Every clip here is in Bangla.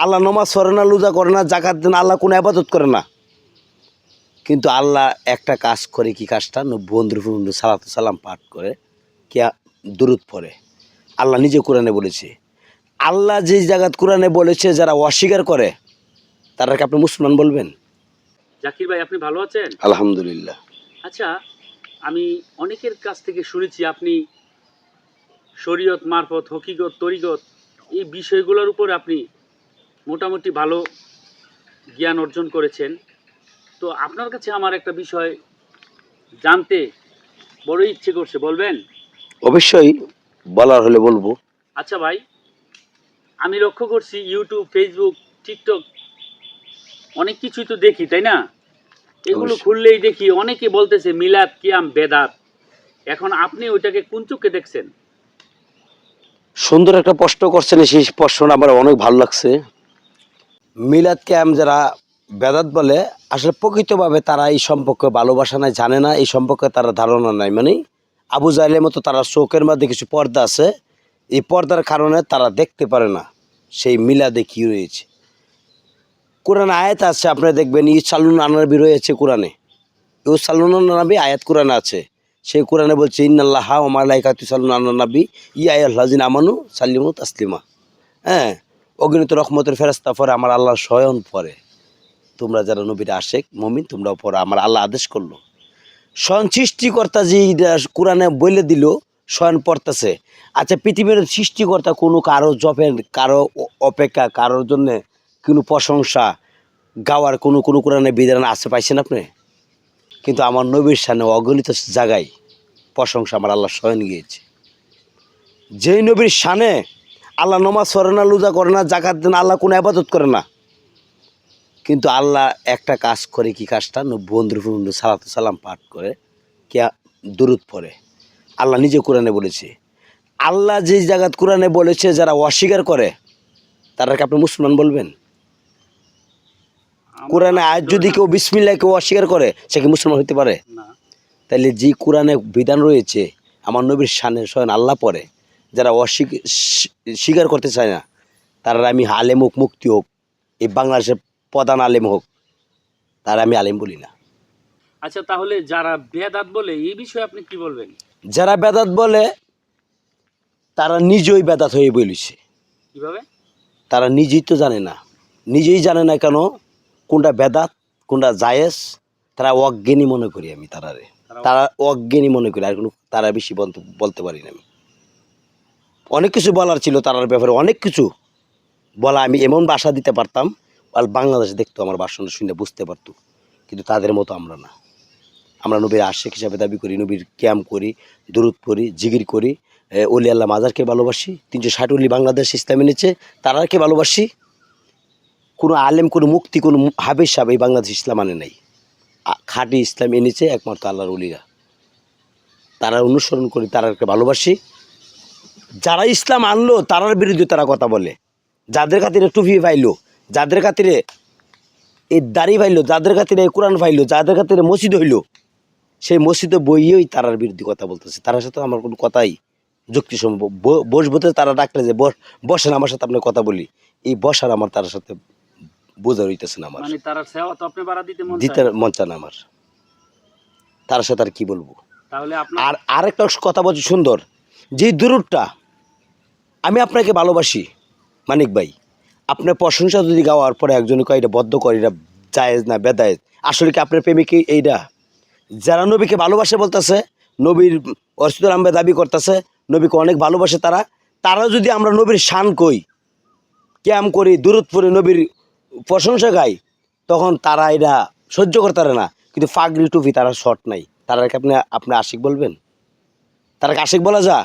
আল্লাহ নমাজ পড়ে না, রোজা করে না, জাকাত দেন, আল্লাহ কোনো আবাদত করে না, কিন্তু আল্লাহ একটা কাজ করে। কি কাজটা? বন্ধুর বন্ধু সালাতু সালাম পাঠ করে, কে দুরুদ পড়ে। আল্লাহ নিজে কোরআনে বলেছে। আল্লাহ যে জায়গাত কোরআনে বলেছে যারা অস্বীকার করে তাদেরকে আপনি মুসলমান বলবেন? জাকির ভাই, আপনি ভালো আছেন? আলহামদুলিল্লাহ। আচ্ছা, আমি অনেকের কাছ থেকে শুনেছি আপনি শরীয়ত মারফত, হকিকত, তরিকত এই বিষয়গুলোর উপর আপনি মোটামুটি ভালো জ্ঞান অর্জন করেছেন। তো আপনার কাছে আমার একটা বিষয় জানতে বড় ইচ্ছে করছে, বলবেন? অবশ্যই, বলার হলে বলবো। আচ্ছা ভাই, আমি লক্ষ্য করছি ইউটিউব, ফেসবুক, টিকটক অনেক কিছুই তো দেখি, তাই না? এগুলো অবশ্যই। খুললেই দেখি অনেকে বলতেছে মিলাদ কিয়াম বেদাত। এখন আপনি ওইটাকে কোন চোখে দেখছেন? সুন্দর একটা প্রশ্ন করছেন, সেই প্রশ্নটা আমার অনেক ভালো লাগছে। মিলাদ ক্যাম্প যারা বেদাত বলে, আসলে প্রকৃতভাবে তারা এই সম্পর্কে ভালোবাসা নাই, জানে না, এই সম্পর্কে তারা ধারণা নাই। মানে আবু জাহেলের মতো তারা চোখের মধ্যে কিছু পর্দা আছে, এই পর্দার কারণে তারা দেখতে পারে না সেই মিলাদে কী রয়েছে। কোরআন আয়াত আছে, আপনারা দেখবেন ইসাল্লুন আনাবি রয়েছে কোরআনে, ইউসাল্লুন আনাবি আয়াত কোরআনে আছে। সেই কোরআনে বলছে ইন্নাল্লাহা ওয়া মালাইকাতু ইউসাল্লুনা আলান নবী ইয়া আইয়ুহাল্লাযিনা আমানু সাল্লিমু তাসলিমা। হ্যাঁ, অগণিত রহমতের ফেরেশতা পরে আমার আল্লাহর স্বয়ন পরে, তোমরা যারা নবীর আশেক মুমিন তোমরাও পড়ো, আমার আল্লাহ আদেশ করলো। স্বয়ং সৃষ্টিকর্তা যে কোরআনে বলে দিল স্বয়ং পড়তেছে। আচ্ছা, পৃথিবীর সৃষ্টিকর্তা কোনো কারো জপের, কারো অপেক্ষা, কারোর জন্যে কোনো প্রশংসা গাওয়ার কোনো কোরআনে বিধান আছে পাইছেন আপনি? কিন্তু আমার নবীর সামনে অগণিত জায়গায় প্রশংসা আমার আল্লাহ স্বয়ং গিয়েছে। যেই নবীর সামনে আল্লাহ নমাজ পড়ে না, রোজা করে না, জাকাত দেন, আল্লাহ কোনো আবাদত করে না, কিন্তু আল্লাহ একটা কাজ করে। কি কাজটা? বন্ধুর বন্ধু সালাতু সালাম পাঠ করে, কে দুরুদ পড়ে। আল্লাহ নিজে কোরআনে বলেছে। আল্লাহ যে জায়গাত কোরআনে বলেছে যারা অস্বীকার করে তাদেরকে আপনি মুসলমান বলবেন? কোরআনে আজ যদি কেউ বিসমিল্লাহ কেউ অস্বীকার করে সে কি মুসলমান হতে পারে? না। তাইলে যে কোরআনে বিধান রয়েছে আমার নবীর শানে স্বয়ং আল্লাহ পড়ে, যারা স্বীকার করতে চায় না, তারা আমি আলেম হোক, মুক্তি হোক, এই বাংলাদেশের প্রধান আলেম হোক, তারা আমি আলেম বলি না। আচ্ছা, তাহলে যারা বেদাত বলে এই বিষয়ে আপনি কি বলবেন? যারা বেদাত বলে তারা নিজেই বেদাত হয়ে বলিছে। কিভাবে? তারা নিজেই তো জানে না, নিজেই জানে না কেন কোনটা বেদাত কোনটা জায়েজ। তারা অজ্ঞানী মনে করি আমি তারারে, তারা অজ্ঞানী মনে করি, আর কোনো তারা বেশি বলতে পারি না আমি। অনেক কিছু বলার ছিল তারার ব্যাপারে, অনেক কিছু বলা, আমি এমন ভাষা দিতে পারতাম আর বাংলাদেশ দেখতো আমার ভাষণ শুনে বুঝতে পারতো, কিন্তু তাদের মতো আমরা না। আমরা নবীর আশেক হিসাবে দাবি করি, নবীর ক্যাম্প করি, দুরুদ পড়ি, জিকির করি, অলি আল্লাহ মাজারকে ভালোবাসি, 360 অলি বাংলাদেশ ইসলাম এনেছে তারাকে ভালোবাসি। কোনো আলেম, কোনো মুক্তি, কোনো হাবেশ সাহেব এই বাংলাদেশ ইসলাম আনে নাই। খাঁটি ইসলাম এনেছে একমাত্র আল্লাহর অলিরা, তারা অনুসরণ করি, তারাকে ভালোবাসি। যারা ইসলাম আনলো তারার বিরুদ্ধে তারা কথা বলে, যাদের খাতিরে টুপি পাইলো, যাদের খাতিরে এই দাড়ি পাইলো, যাদের খাতিরে কোরআন পাইলো, যাদের খাতিরে মসজিদ হইলো, সেই মসজিদে বইয়েই তারার বিরুদ্ধে কথা বলতেছে। তার সাথে আমার কোনো কথাই যুক্তিসম্ভব। বসবতে তারা ডাকলে যে বসেন আমার সাথে আপনার কথা বলি, এই বসার আমার তার সাথে বোঝা হইতেছে না আমার, মানে তারা সেবা তো আপনি বাড়া দিতে মন দিতে চায়? মন চায় না আমার, তার সাথে আর কি বলবো। তাহলে আপনার আর আরেকটা কথা বলছি সুন্দর, যে দূরটা আমি আপনাকে ভালোবাসি মানিক ভাই, আপনার প্রশংসা যদি গাওয়ার পরে একজনে কয় এটা বদ্ধ করে, এটা জায়েজ না বেদায়েজ, আসলে কি আপনার প্রেমিক এইটা? যারা নবীকে ভালোবাসে বলতেছে, নবীর অস্তিত্ব আমরা দাবি করতেছে, নবীকে অনেক ভালোবাসে, তারা যদি আমরা নবীর শান কই, ক্যাম করি, দূরত পড়ি, নবীর প্রশংসা গাই, তখন তারা এটা সহ্য করতে পারে না। কিন্তু ফাগরি টুপি তারা শর্ট নাই, তারা আপনি আশিক বলবেন? তারা আশিক বলা যা?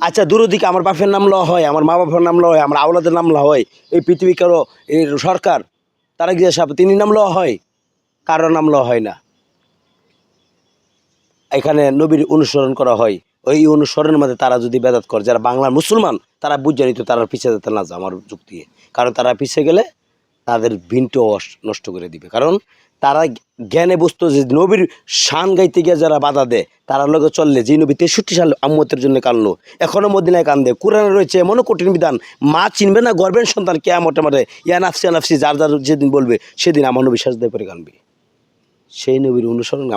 আচ্ছা, দূরদিকে আমার বাপের নাম লওয়া হয়, আমার মা বাপের নাম লওয়া হয়, আমার আওলাদের নাম লওয়া হয়, এই পৃথিবী কারো এই সরকার তারা গিয়ে সাহেব তিনি নাম লওয়া হয়, কারোর নাম লওয়া হয় না। এখানে নবীর অনুসরণ করা হয়, ওই অনুসরণের মধ্যে তারা যদি বেদাত করে, যারা বাংলার মুসলমান তারা বুঝে নিত, তারা পিছিয়ে যেতে না যা আমার যুক্তি, কারণ তারা পিছিয়ে গেলে তাদের ভিনটাও নষ্ট করে দিবে। কারণ তারা জ্ঞানে বুঝতো যে নবীর শান গাইতে গিয়ে যারা বাধা দেয় তারা লগে চললে, যে নবী 63 সাল আম্মতের জন্য কানলো, এখনো মদিনায় কান্দে, কোরআনে রয়েছে এমনও কঠিন বিধান, মা চিনবে না গর্বের সন্তান কিয়ামতের মাঠে, ইয়া নাফসি যার যার যেদিন বলবে সেদিন আমার নবী সাজদায় পরে কানবে। সেই নবীর অনুসরণ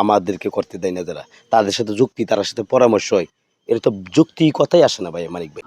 আমাদেরকে করতে দেয় না যারা, তাদের সাথে যুক্তি, তার সাথে পরামর্শ হয়, এটা তো যুক্তি কথাই আসে না ভাই মানিক ভাই।